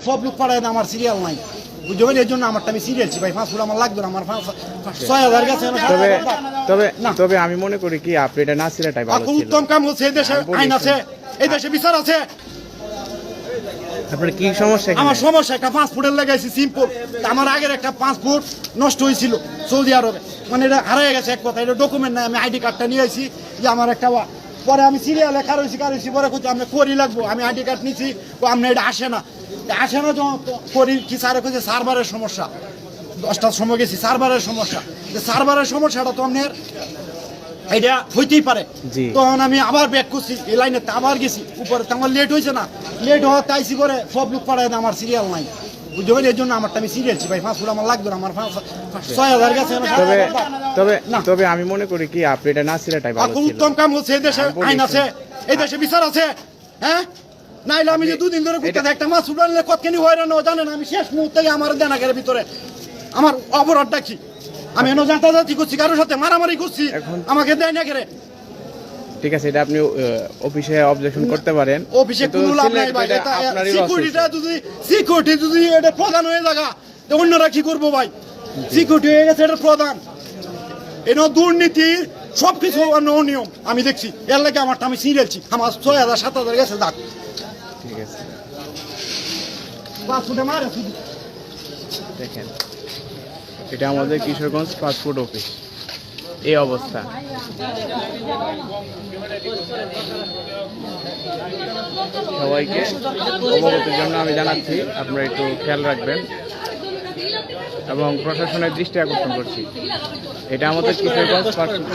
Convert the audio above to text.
সব লোক পাড়ায় আমার সিরিয়াল নাই বুঝবেন, এর জন্য আমারটা আমি সিরিয়ালছি ভাই, পাসপোর্ট আমার লাগবে না, আমার 6,000 গেছে। তবে আমি মনে করি কি আপনি এটা না ছিলাটাই ভালো ছিল। উত্তম কাম হচ্ছে, এই দেশে আইন আছে, এই দেশে বিচার আছে। আপনার কি সমস্যা? আমার সমস্যা একটা পাসপোর্টের লাগাইছি সিম্পল। আমার আগের একটা পাসপোর্ট নষ্ট হয়েছিল সৌদি আরবে, মানে এটা হারিয়ে গেছে এক কথা, এটা ডকুমেন্ট নাই। আমি আইডি কার্ডটা নিয়ে আসি যে আমার একটা, পরে আমি সিরিয়ালে কারোছি পরে করছি আমি করি লাগবো, আমি আইডি কার্ড নিছি, আপনার এটা আসে না যখন করি কি স্যারে কইছে সার্ভারের সমস্যা। 10টার সময় গেছি, সার্ভারের সমস্যা, সার্ভারের সমস্যাটা তো আপনার এটা হইতেই পারে। তখন আমি আবার ব্যাক করছি এই লাইনে, আবার গেছি উপরে, আমার লেট হয়েছে না, লেট হওয়ার তাইছি করে সব লোক পাড়ায় আমার সিরিয়াল নাই বুঝবেন, এর জন্য আমারটা আমি সিরিয়ালছি ভাই, পাসপোর্ট আমার লাগবে না, আমার 6,000 গেছে। তবে আমি মনে করি কি আপনি এটা না ছিলাটাই ভালো ছিল। উত্তম কাম হচ্ছে, এই দেশে আইন আছে, এই দেশে বিচার আছে। হ্যাঁ, নাইলে আমি যে 2 দিন ধরে ঘুরতে একটা মাছ উঠালে কতখানি হয়রান জানেন। আমি শেষ মুহূর্তে আমার দেনাগের ভিতরে আমার অপরাধটা কি, আমি এনে যাতায়াতি করছি, কারোর সাথে মারামারি করছি, আমাকে দেয় না কেরে। ঠিক আছে, এটা আপনি অফিসে অবজেকশন করতে পারেন। অফিসে কোনো লাভ নাই ভাই, এটা সিকিউরিটি যদি এটা প্রধান হয়ে জায়গা, তো অন্যরা কি করবো ভাই? সিকিউরিটি হয়ে গেছে এটা প্রধান, এটা দুর্নীতি সবকিছু অনিয়ম আমি দেখছি, এর লাগে আমারটা আমি সিরিয়ালছি, আমার 6,000 7,000 গেছে দাগ। ঠিক আছে, পাসপোর্টে মারে শুধু দেখেন এটা আমাদের কিশোরগঞ্জ পাসপোর্ট অফিস, এই অবস্থা। সবাইকে অবগতির জন্য আমি জানাচ্ছি, আপনারা একটু খেয়াল রাখবেন এবং প্রশাসনের দৃষ্টি আকর্ষণ করছি। এটা আমাদের কিশোরগঞ্জ পাসপোর্ট।